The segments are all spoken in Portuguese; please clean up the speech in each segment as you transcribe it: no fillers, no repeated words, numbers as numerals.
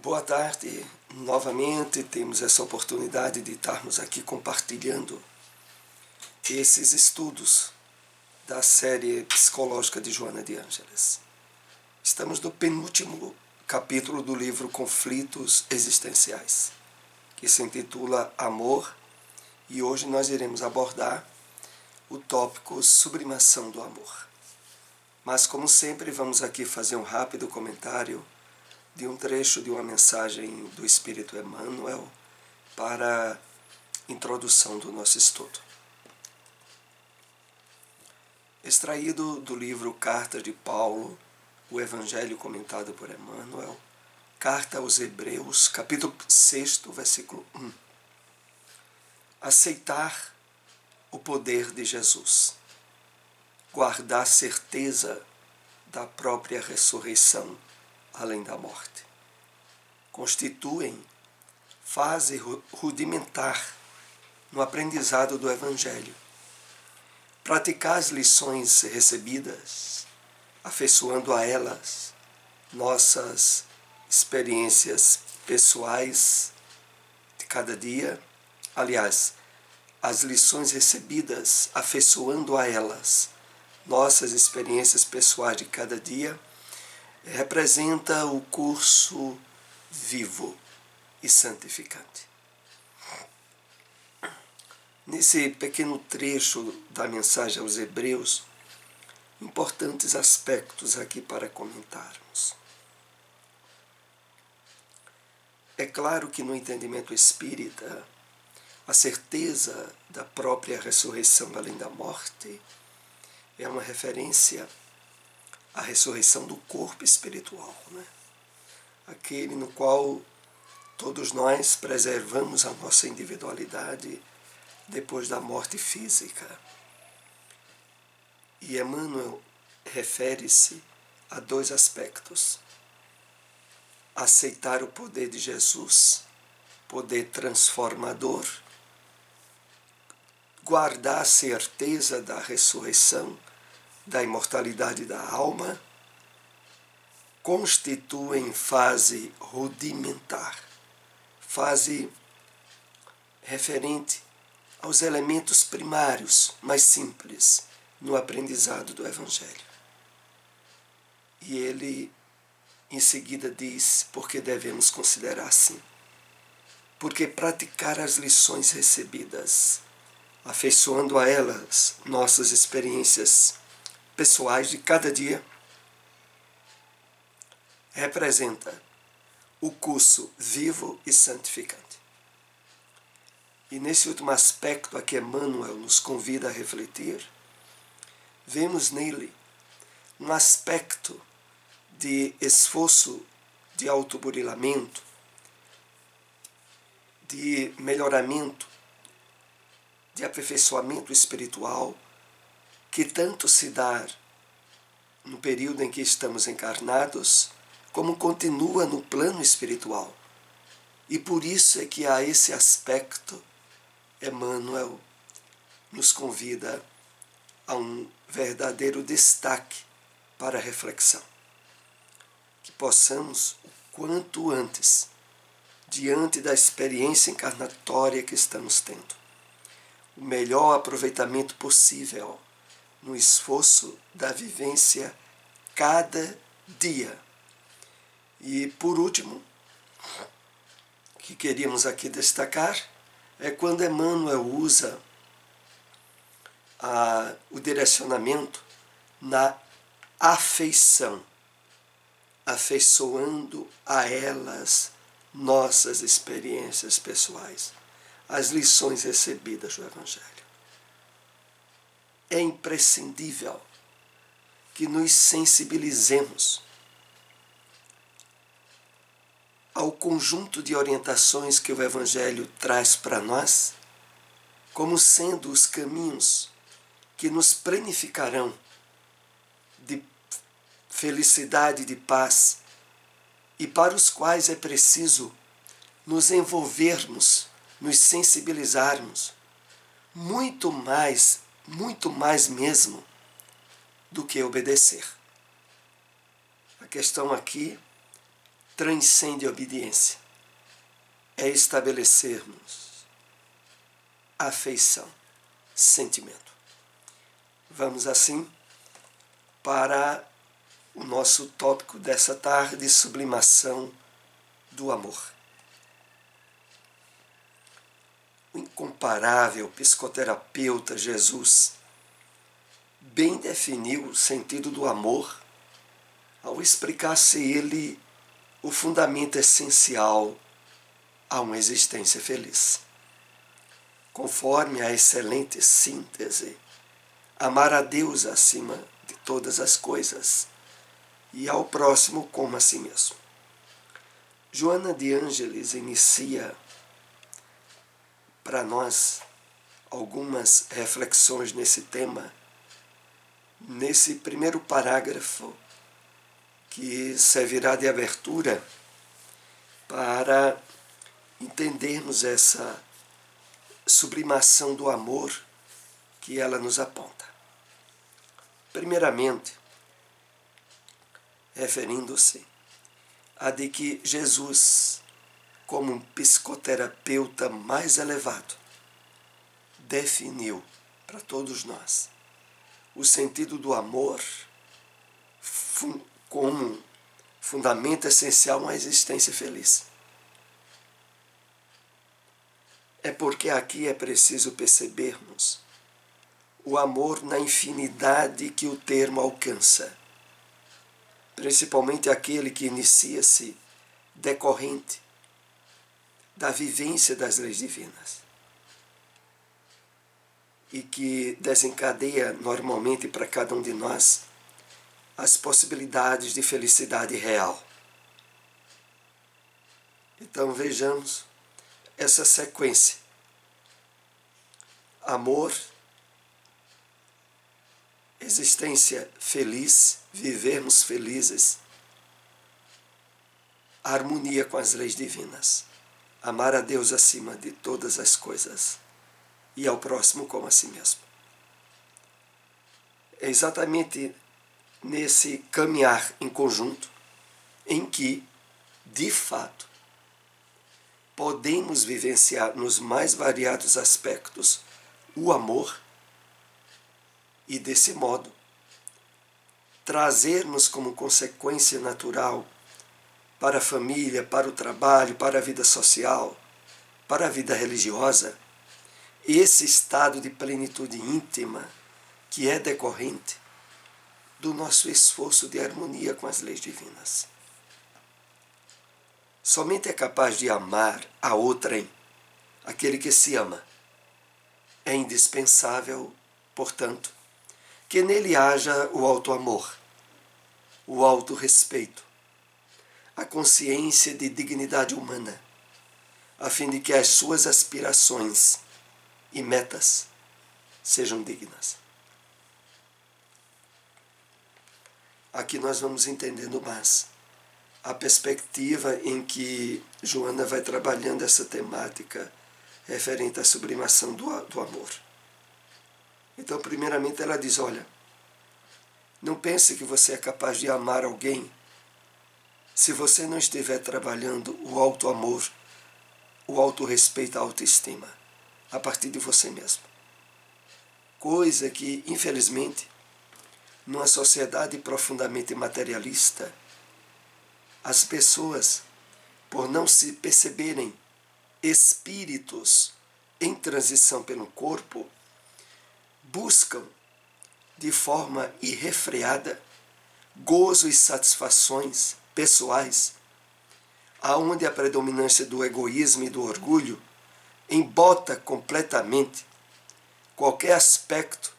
Boa tarde, novamente temos essa oportunidade de estarmos aqui compartilhando esses estudos da série psicológica de Joana de Ângeles. Estamos no penúltimo capítulo do livro Conflitos Existenciais, que se intitula Amor, e hoje nós iremos abordar o tópico Sublimação do Amor. Mas, como sempre, vamos aqui fazer um rápido comentário de um trecho de uma mensagem do Espírito Emmanuel para a introdução do nosso estudo. Extraído do livro Carta de Paulo, o Evangelho comentado por Emmanuel, Carta aos Hebreus, capítulo 6, versículo 1. Aceitar o poder de Jesus, guardar certeza da própria ressurreição além da morte, constituem fase rudimentar no aprendizado do Evangelho. Praticar as lições recebidas, afeiçoando a elas nossas experiências pessoais de cada dia, aliás, as lições recebidas, afeiçoando a elas nossas experiências pessoais de cada dia, representa o curso vivo e santificante. Nesse pequeno trecho da mensagem aos Hebreus, importantes aspectos aqui para comentarmos. É claro que no entendimento espírita, a certeza da própria ressurreição além da morte é uma referência à ressurreição do corpo espiritual, né? Aquele no qual todos nós preservamos a nossa individualidade depois da morte física. E Emmanuel refere-se a dois aspectos: aceitar o poder de Jesus, poder transformador, guardar a certeza da ressurreição, da imortalidade da alma, constituem fase rudimentar, fase referente aos elementos primários, mais simples, no aprendizado do Evangelho. E ele, em seguida, diz por que devemos considerar assim. Porque praticar as lições recebidas, afeiçoando a elas nossas experiências pessoais de cada dia, representa o curso vivo e santificante. E nesse último aspecto a que Emmanuel nos convida a refletir, vemos nele um aspecto de esforço de autoburilamento, de melhoramento, de aperfeiçoamento espiritual, que tanto se dá no período em que estamos encarnados, como continua no plano espiritual. E por isso é que a esse aspecto Emmanuel nos convida a um verdadeiro destaque para a reflexão. Que possamos, o quanto antes, diante da experiência encarnatória que estamos tendo, o melhor aproveitamento possível no esforço da vivência cada dia. E, por último, o que queríamos aqui destacar é quando Emmanuel usa o direcionamento na afeição, afeiçoando a elas nossas experiências pessoais, as lições recebidas do Evangelho. É imprescindível que nos sensibilizemos ao conjunto de orientações que o Evangelho traz para nós, como sendo os caminhos que nos planificarão de felicidade e de paz, e para os quais é preciso nos envolvermos, nos sensibilizarmos, muito mais mesmo do que obedecer. A questão aqui transcende a obediência. É estabelecermos afeição, sentimento. Vamos assim para o nosso tópico dessa tarde, sublimação do amor. O incomparável psicoterapeuta Jesus bem definiu o sentido do amor ao explicar-se ele o fundamento essencial a uma existência feliz. Conforme a excelente síntese, amar a Deus acima de todas as coisas e ao próximo como a si mesmo. Joana de Ângeles inicia para nós algumas reflexões nesse tema, nesse primeiro parágrafo que servirá de abertura para entendermos essa sublimação do amor que ela nos aponta. Primeiramente, referindo-se a de que Jesus, como um psicoterapeuta mais elevado, definiu para todos nós o sentido do amor como fundamento essencial a uma existência feliz. É porque aqui é preciso percebermos o amor na infinidade que o termo alcança, principalmente aquele que inicia-se decorrente da vivência das leis divinas e que desencadeia normalmente para cada um de nós as possibilidades de felicidade real. Então vejamos essa sequência. Amor, existência feliz, vivermos felizes, harmonia com as leis divinas, amar a Deus acima de todas as coisas e ao próximo como a si mesmo. É exatamente nesse caminhar em conjunto em que, de fato, podemos vivenciar nos mais variados aspectos o amor e, desse modo, trazermos como consequência natural para a família, para o trabalho, para a vida social, para a vida religiosa, esse estado de plenitude íntima que é decorrente do nosso esforço de harmonia com as leis divinas. Somente é capaz de amar a outrem aquele que se ama. É indispensável, portanto, que nele haja o auto-amor, o auto-respeito, a consciência de dignidade humana, a fim de que as suas aspirações e metas sejam dignas. Aqui nós vamos entendendo mais a perspectiva em que Joana vai trabalhando essa temática referente à sublimação do amor. Então, primeiramente, ela diz, olha, não pense que você é capaz de amar alguém se você não estiver trabalhando o auto-amor, o auto-respeito, a autoestima, a partir de você mesmo. Coisa que, infelizmente, numa sociedade profundamente materialista, as pessoas, por não se perceberem espíritos em transição pelo corpo, buscam de forma irrefreada gozo e satisfações pessoais, aonde a predominância do egoísmo e do orgulho embota completamente qualquer aspecto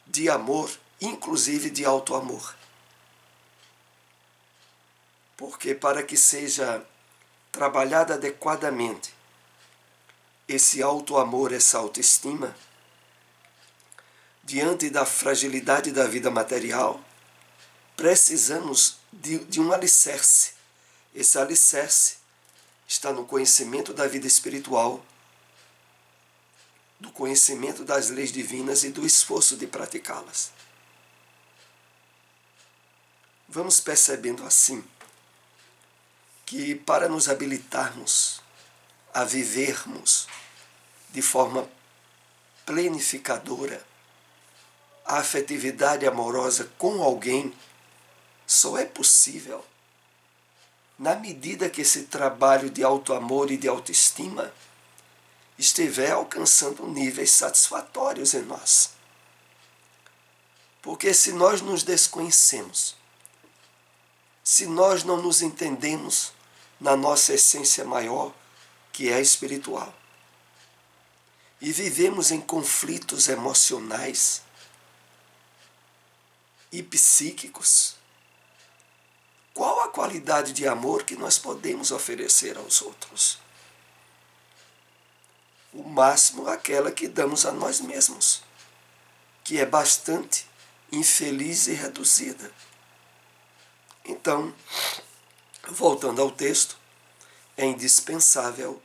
de amor, inclusive de auto-amor. Porque para que seja trabalhado adequadamente esse auto-amor, essa autoestima, diante da fragilidade da vida material, precisamos de um alicerce. Esse alicerce está no conhecimento da vida espiritual, do conhecimento das leis divinas e do esforço de praticá-las. Vamos percebendo assim que para nos habilitarmos a vivermos de forma planificadora a afetividade amorosa com alguém, só é possível na medida que esse trabalho de autoamor e de autoestima estiver alcançando níveis satisfatórios em nós. Porque se nós nos desconhecemos, se nós não nos entendemos na nossa essência maior, que é espiritual, e vivemos em conflitos emocionais e psíquicos, qual a qualidade de amor que nós podemos oferecer aos outros? O máximo aquela que damos a nós mesmos, que é bastante infeliz e reduzida. Então, voltando ao texto, é indispensável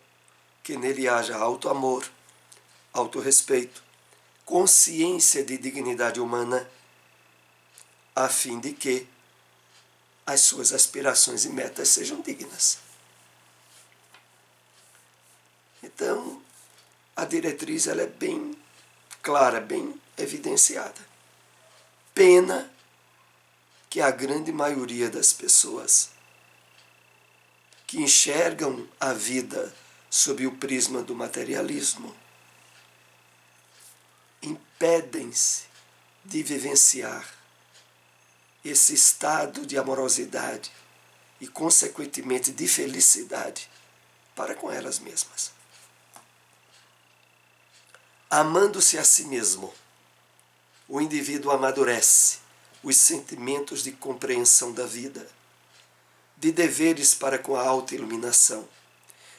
que nele haja auto-amor, autorrespeito, consciência de dignidade humana, a fim de que as suas aspirações e metas sejam dignas. Então, a diretriz ela é bem clara, bem evidenciada. Pena que a grande maioria das pessoas que enxergam a vida sob o prisma do materialismo impedem-se de vivenciar esse estado de amorosidade e, consequentemente, de felicidade para com elas mesmas. Amando-se a si mesmo, o indivíduo amadurece os sentimentos de compreensão da vida, de deveres para com a autoiluminação,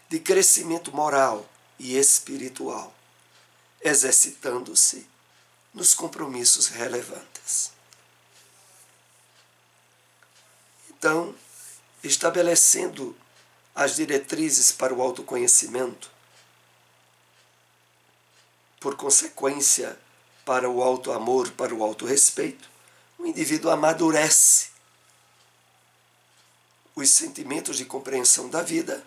de crescimento moral e espiritual, exercitando-se nos compromissos relevantes. Então, estabelecendo as diretrizes para o autoconhecimento, por consequência, para o autoamor, para o autorrespeito, o indivíduo amadurece os sentimentos de compreensão da vida,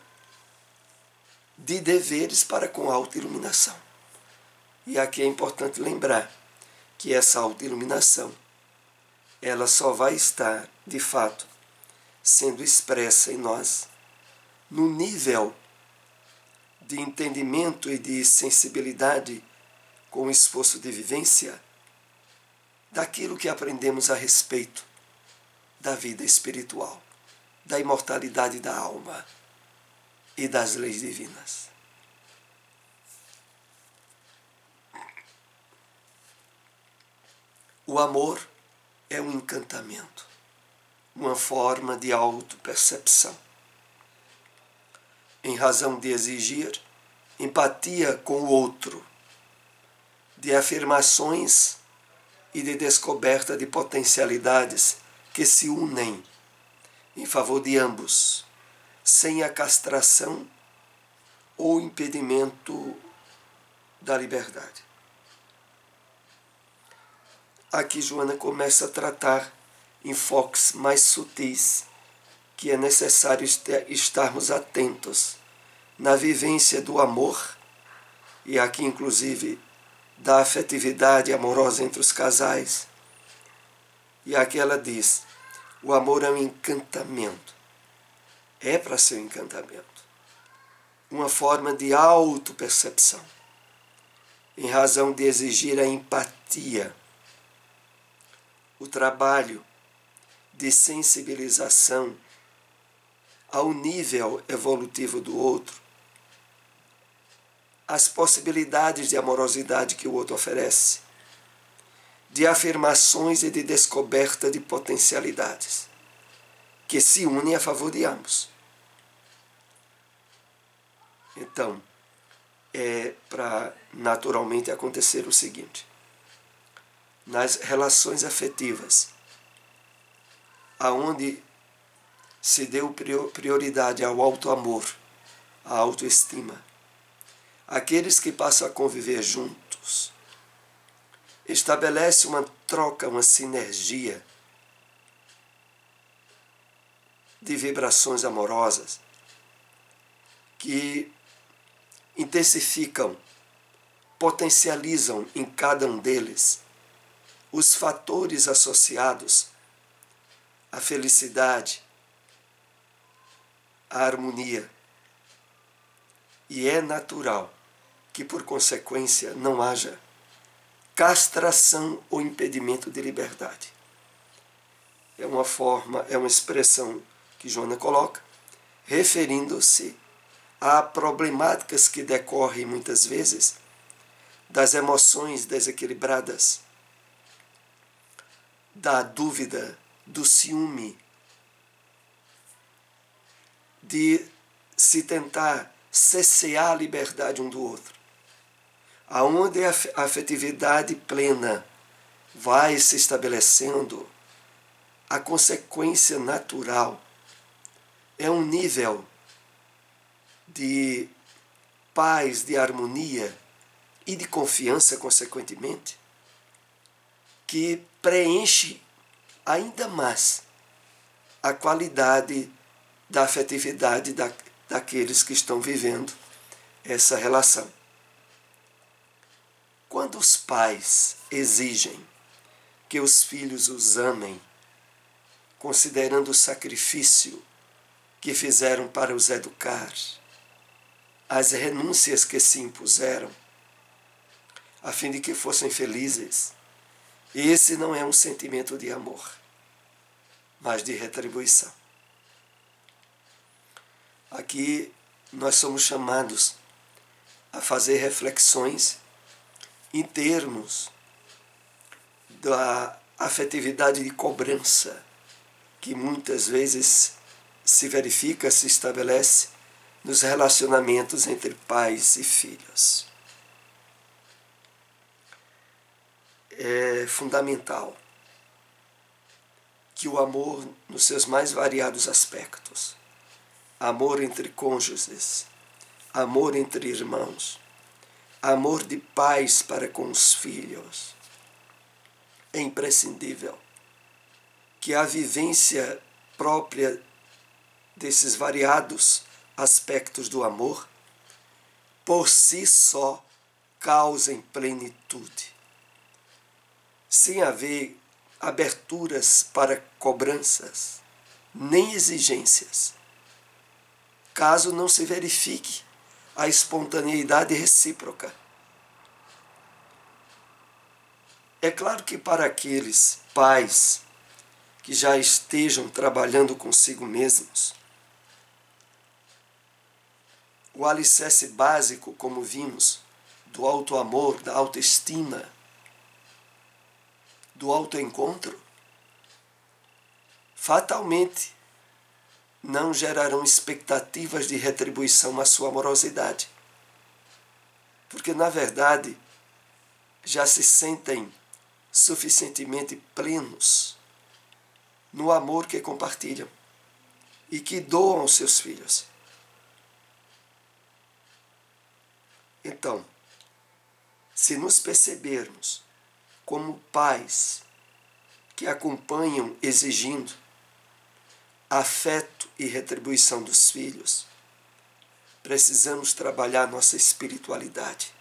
de deveres para com a autoiluminação. E aqui é importante lembrar que essa autoiluminação, ela só vai estar, de fato, sendo expressa em nós no nível de entendimento e de sensibilidade com o esforço de vivência daquilo que aprendemos a respeito da vida espiritual, da imortalidade da alma e das leis divinas. O amor é um encantamento, uma forma de autopercepção, em razão de exigir empatia com o outro, de afirmações e de descoberta de potencialidades que se unem em favor de ambos, sem a castração ou impedimento da liberdade. Aqui Joana começa a tratar enfoques mais sutis, que é necessário estarmos atentos na vivência do amor, e aqui inclusive da afetividade amorosa entre os casais. E aqui ela diz, o amor é um encantamento, é para ser um encantamento, uma forma de autopercepção, em razão de exigir a empatia, o trabalho de sensibilização ao nível evolutivo do outro, as possibilidades de amorosidade que o outro oferece, de afirmações e de descoberta de potencialidades, que se unem a favor de ambos. Então, é para naturalmente acontecer o seguinte: nas relações afetivas, aonde se deu prioridade ao autoamor, à autoestima, aqueles que passam a conviver juntos, estabelece uma troca, uma sinergia de vibrações amorosas, que intensificam, potencializam em cada um deles os fatores associados à felicidade, à harmonia. E é natural que, por consequência, não haja castração ou impedimento de liberdade. É uma expressão que Joana coloca, referindo-se a problemáticas que decorrem muitas vezes das emoções desequilibradas, da dúvida, do ciúme, de se tentar cessear a liberdade um do outro. Aonde a afetividade plena vai se estabelecendo, a consequência natural é um nível de paz, de harmonia e de confiança, consequentemente, que preenche ainda mais a qualidade da afetividade daqueles que estão vivendo essa relação. Quando os pais exigem que os filhos os amem, considerando o sacrifício que fizeram para os educar, as renúncias que se impuseram, a fim de que fossem felizes, esse não é um sentimento de amor, mas de retribuição. Aqui nós somos chamados a fazer reflexões em termos da afetividade de cobrança que muitas vezes se verifica, se estabelece nos relacionamentos entre pais e filhos. É fundamental que o amor, nos seus mais variados aspectos, amor entre cônjuges, amor entre irmãos, amor de pais para com os filhos, é imprescindível que a vivência própria desses variados aspectos do amor, por si só, causem plenitude. Sem haver aberturas para cobranças, nem exigências, caso não se verifique a espontaneidade recíproca. É claro que para aqueles pais que já estejam trabalhando consigo mesmos, o alicerce básico, como vimos, do auto-amor, da autoestima, do autoencontro, fatalmente não gerarão expectativas de retribuição à sua amorosidade. Porque, na verdade, já se sentem suficientemente plenos no amor que compartilham e que doam aos seus filhos. Então, se nos percebermos como pais que acompanham exigindo afeto e retribuição dos filhos, precisamos trabalhar nossa espiritualidade,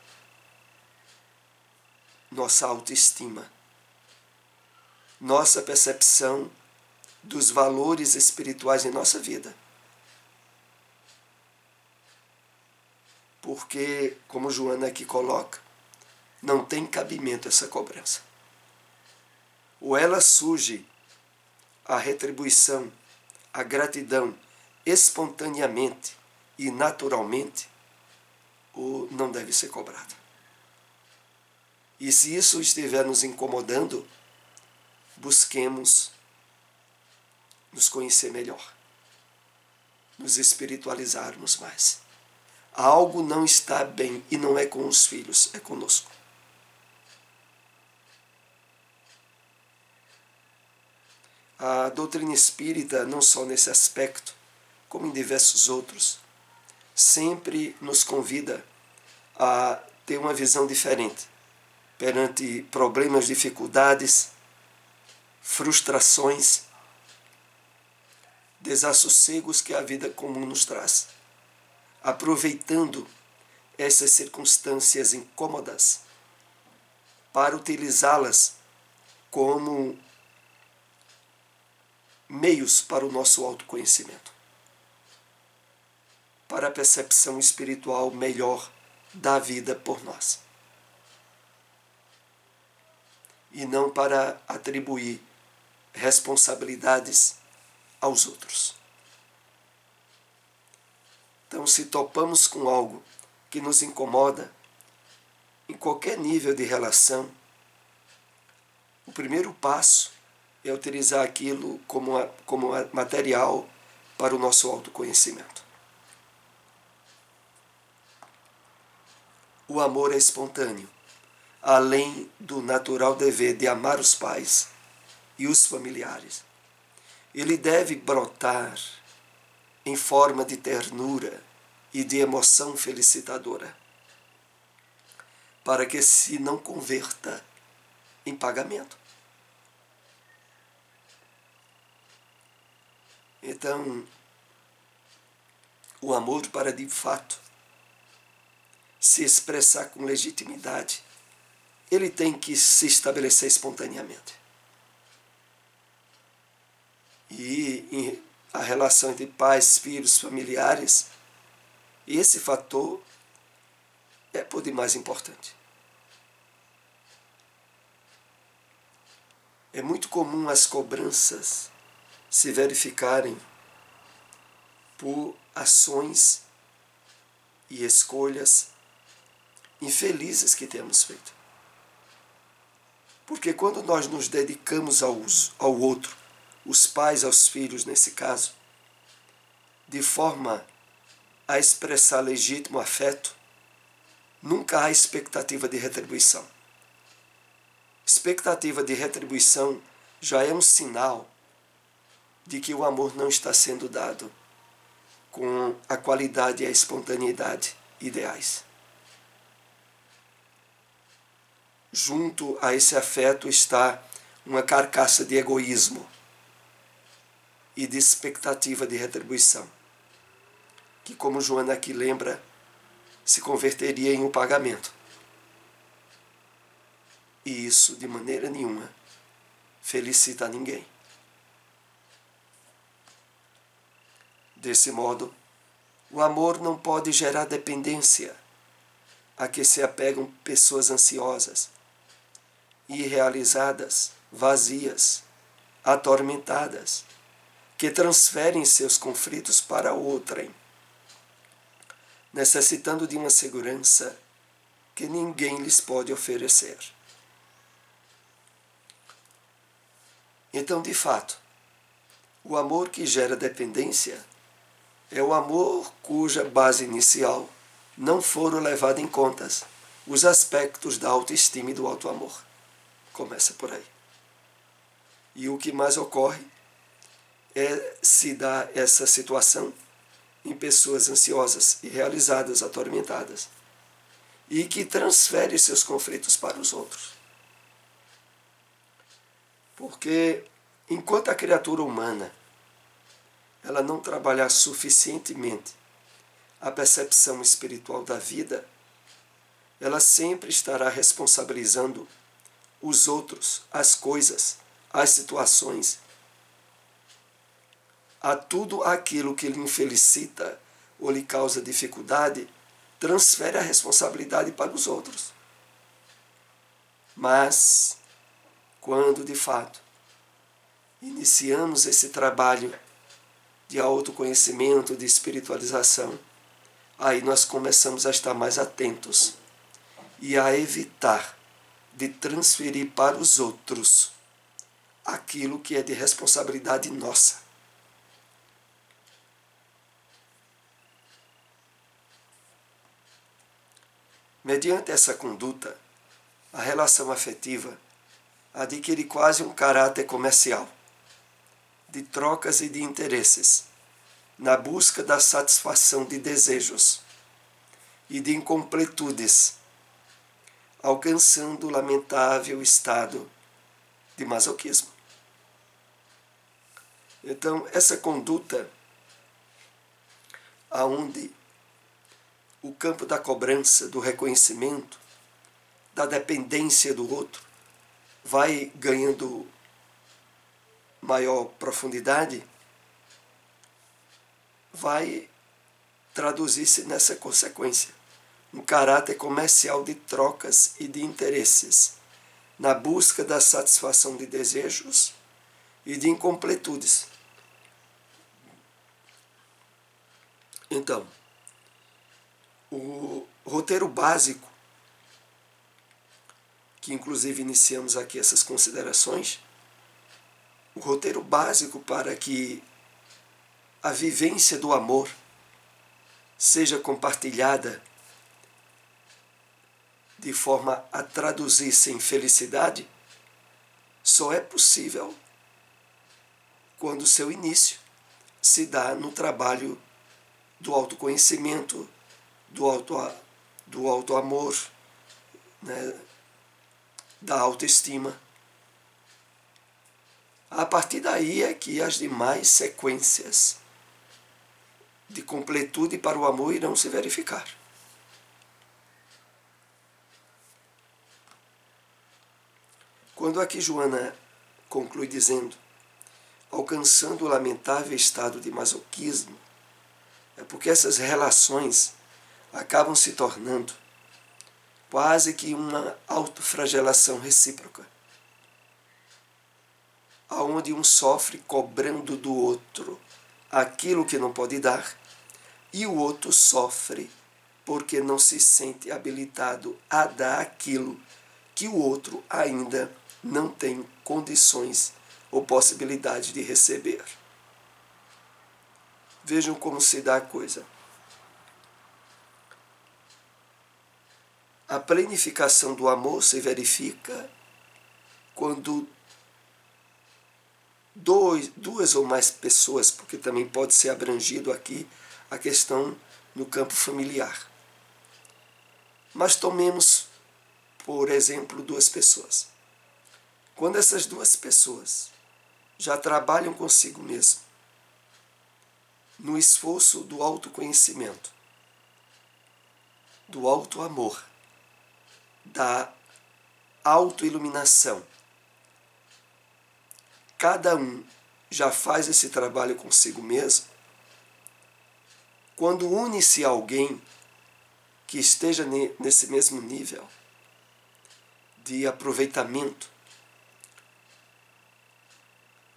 nossa autoestima, nossa percepção dos valores espirituais em nossa vida. Porque, como Joana aqui coloca, não tem cabimento essa cobrança. Ou ela surge a retribuição, a gratidão espontaneamente e naturalmente, ou não deve ser cobrada. E se isso estiver nos incomodando, busquemos nos conhecer melhor, nos espiritualizarmos mais. Algo não está bem e não é com os filhos, é conosco. A doutrina espírita, não só nesse aspecto, como em diversos outros, sempre nos convida a ter uma visão diferente perante problemas, dificuldades, frustrações, desassossegos que a vida comum nos traz. aproveitando essas circunstâncias incômodas para utilizá-las como meios para o nosso autoconhecimento, para a percepção espiritual melhor da vida por nós. E não para atribuir responsabilidades aos outros. Então, se topamos com algo que nos incomoda, em qualquer nível de relação, o primeiro passo é utilizar aquilo como material para o nosso autoconhecimento. O amor é espontâneo, além do natural dever de amar os pais e os familiares. Ele deve brotar em forma de ternura e de emoção felicitadora, para que se não converta em pagamento. Então, o amor, para de fato se expressar com legitimidade, ele tem que se estabelecer espontaneamente. E a relação entre pais, filhos, familiares, esse fator é por demais importante. É muito comum as cobranças se verificarem por ações e escolhas infelizes que temos feito. Porque quando nós nos dedicamos ao outro, os pais aos filhos nesse caso, de forma a expressar legítimo afeto, nunca há expectativa de retribuição. Expectativa de retribuição já é um sinal de que o amor não está sendo dado com a qualidade e a espontaneidade ideais. Junto a esse afeto está uma carcaça de egoísmo e de expectativa de retribuição, que, como Joana aqui lembra, se converteria em um pagamento. E isso, de maneira nenhuma, felicita a ninguém. Desse modo, o amor não pode gerar dependência a que se apegam pessoas ansiosas, irrealizadas, vazias, atormentadas, que transferem seus conflitos para outrem, necessitando de uma segurança que ninguém lhes pode oferecer. Então, de fato, o amor que gera dependência é o amor cuja base inicial não foram levados em conta os aspectos da autoestima e do auto-amor. Começa por aí. E o que mais ocorre é se dar essa situação em pessoas ansiosas, irrealizadas, atormentadas, e que transferem seus conflitos para os outros. Porque enquanto a criatura humana ela não trabalhar suficientemente a percepção espiritual da vida, ela sempre estará responsabilizando os outros, as coisas, as situações, a tudo aquilo que lhe infelicita ou lhe causa dificuldade, transfere a responsabilidade para os outros. Mas, quando de fato iniciamos esse trabalho de autoconhecimento, de espiritualização, aí nós começamos a estar mais atentos e a evitar de transferir para os outros aquilo que é de responsabilidade nossa. Mediante essa conduta, a relação afetiva adquire quase um caráter comercial, de trocas e de interesses, na busca da satisfação de desejos e de incompletudes, alcançando o lamentável estado de masoquismo. Então, essa conduta, aonde o campo da cobrança, do reconhecimento, da dependência do outro, vai ganhando maior profundidade, vai traduzir-se nessa consequência, um caráter comercial de trocas e de interesses, na busca da satisfação de desejos e de incompletudes. Então, o roteiro básico, que inclusive iniciamos aqui essas considerações, o roteiro básico para que a vivência do amor seja compartilhada de forma a traduzir-se em felicidade, só é possível quando o seu início se dá no trabalho do autoconhecimento, do autoamor, né, da autoestima. A partir daí é que as demais sequências de completude para o amor irão se verificar. Quando aqui Joana conclui dizendo, alcançando o lamentável estado de masoquismo, é porque essas relações acabam se tornando quase que uma autoflagelação recíproca, aonde um sofre cobrando do outro aquilo que não pode dar, e o outro sofre porque não se sente habilitado a dar aquilo que o outro ainda não tem condições ou possibilidade de receber. Vejam como se dá a coisa. A planificação do amor se verifica quando duas ou mais pessoas, porque também pode ser abrangido aqui a questão no campo familiar. Mas tomemos, por exemplo, duas pessoas. Quando essas duas pessoas já trabalham consigo mesmo, no esforço do autoconhecimento, do autoamor, da autoiluminação, cada um já faz esse trabalho consigo mesmo, quando une-se a alguém que esteja nesse mesmo nível de aproveitamento,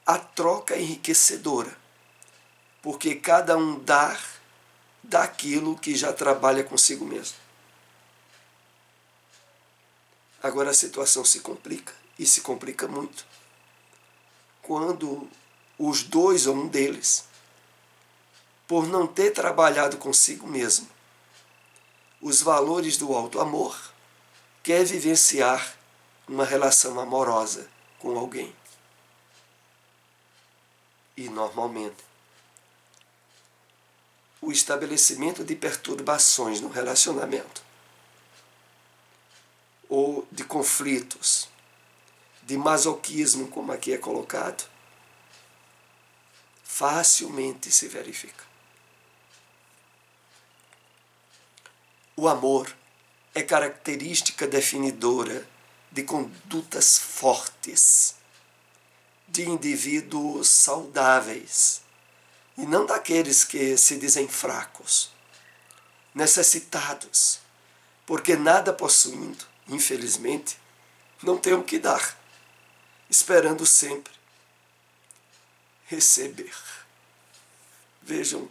a troca é enriquecedora, porque cada um dá daquilo que já trabalha consigo mesmo. Agora a situação se complica, e se complica muito, quando os dois ou um deles, por não ter trabalhado consigo mesmo os valores do autoamor, quer vivenciar uma relação amorosa com alguém. E, normalmente, o estabelecimento de perturbações no relacionamento, ou de conflitos, de masoquismo, como aqui é colocado, facilmente se verifica. O amor é característica definidora de condutas fortes, de indivíduos saudáveis, e não daqueles que se dizem fracos, necessitados, porque nada possuindo, infelizmente, não tem o que dar, esperando sempre receber. Vejam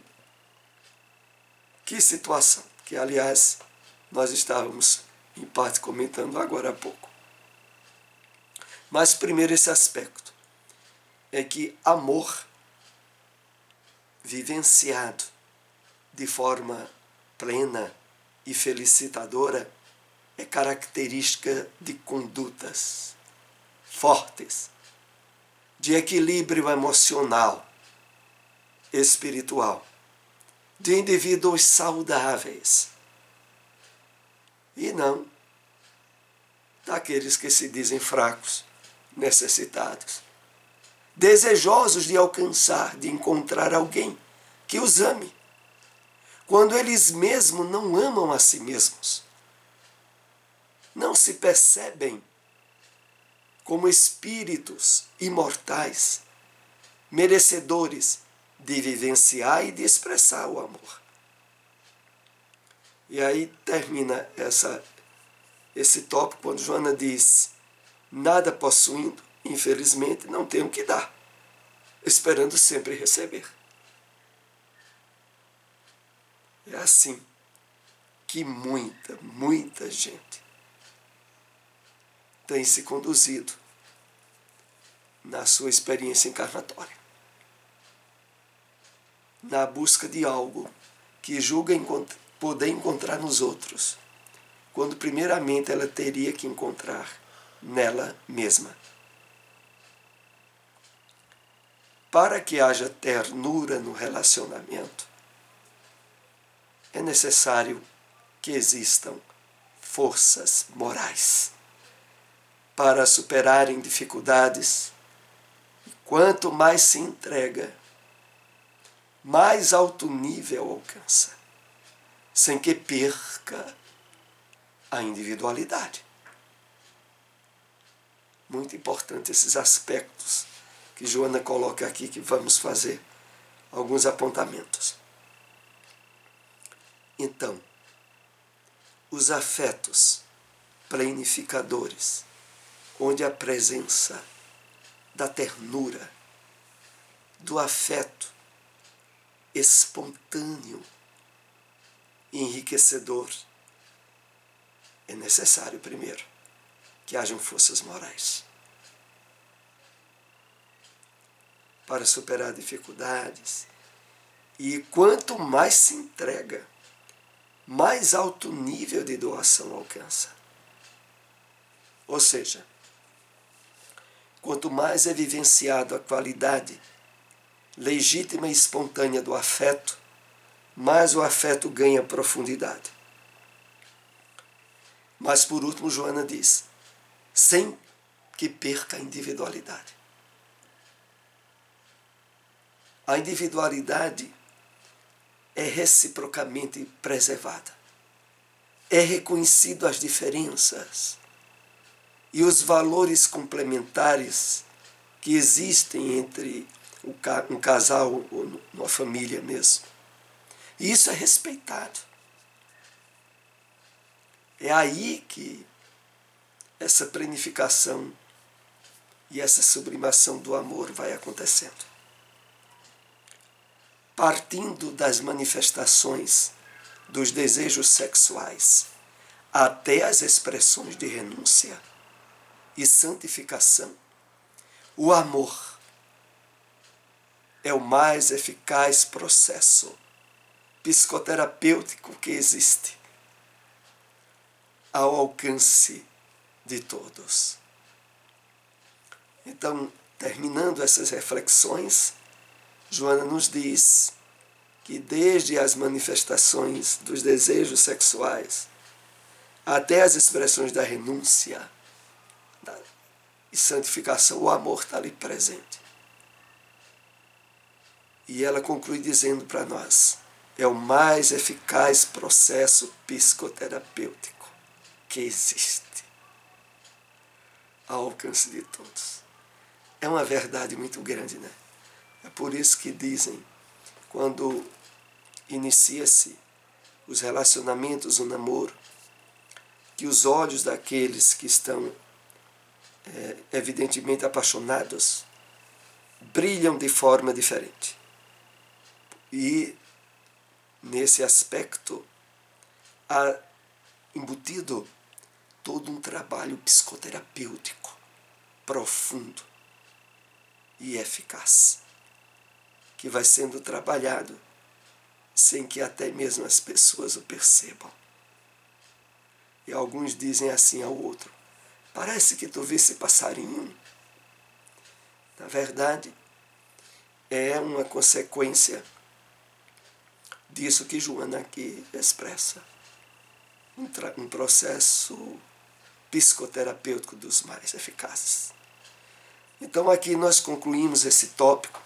que situação, que aliás nós estávamos em parte comentando agora há pouco. Mas primeiro esse aspecto é que amor vivenciado de forma plena e felicitadora é característica de condutas fortes, de equilíbrio emocional, espiritual, de indivíduos saudáveis, e não daqueles que se dizem fracos, necessitados, desejosos de alcançar, de encontrar alguém que os ame, quando eles mesmos não amam a si mesmos, não se percebem como espíritos imortais, merecedores de vivenciar e de expressar o amor. E aí termina esse tópico quando Joana diz: nada possuindo, infelizmente, não tenho o que dar, esperando sempre receber. É assim que muita gente tem se conduzido na sua experiência encarnatória, na busca de algo que julga poder encontrar nos outros, quando primeiramente ela teria que encontrar nela mesma. Para que haja ternura no relacionamento, é necessário que existam forças morais para superarem dificuldades. E quanto mais se entrega, mais alto nível alcança, sem que perca a individualidade. Muito importante esses aspectos que Joana coloca aqui, que vamos fazer alguns apontamentos. Então, os afetos planificadores, onde a presença da ternura, do afeto espontâneo e enriquecedor, é necessário, primeiro, que hajam forças morais para superar dificuldades. E quanto mais se entrega, mais alto nível de doação alcança. Ou seja, quanto mais é vivenciado a qualidade legítima e espontânea do afeto, mais o afeto ganha profundidade. Mas, por último, Joana diz, sem que perca a individualidade. A individualidade é reciprocamente preservada. É reconhecido as diferenças e os valores complementares que existem entre um casal ou uma família mesmo. E isso é respeitado. É aí que essa planificação e essa sublimação do amor vai acontecendo. Partindo das manifestações dos desejos sexuais até as expressões de renúncia e santificação, o amor é o mais eficaz processo psicoterapêutico que existe, ao alcance de todos. Então, terminando essas reflexões, Joana nos diz que desde as manifestações dos desejos sexuais até as expressões da renúncia e santificação, o amor está ali presente. E ela conclui dizendo para nós, é o mais eficaz processo psicoterapêutico que existe, ao alcance de todos. É uma verdade muito grande, né? É por isso que dizem, quando inicia-se os relacionamentos, o namoro, que os olhos daqueles que estão evidentemente apaixonados brilham de forma diferente. E, nesse aspecto, há embutido todo um trabalho psicoterapêutico profundo e eficaz, que vai sendo trabalhado sem que até mesmo as pessoas o percebam. E alguns dizem assim ao outro, parece que tu vê esse passarinho. Na verdade, é uma consequência disso que Joana aqui expressa. Um processo psicoterapêutico dos mais eficazes. Então aqui nós concluímos esse tópico,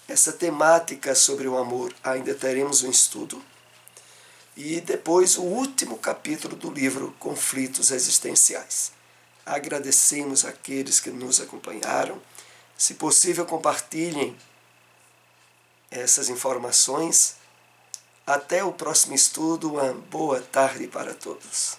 essa temática sobre o amor. Ainda teremos um estudo e depois o último capítulo do livro, Conflitos Existenciais. Agradecemos àqueles que nos acompanharam. Se possível, compartilhem essas informações. Até o próximo estudo. Uma boa tarde para todos.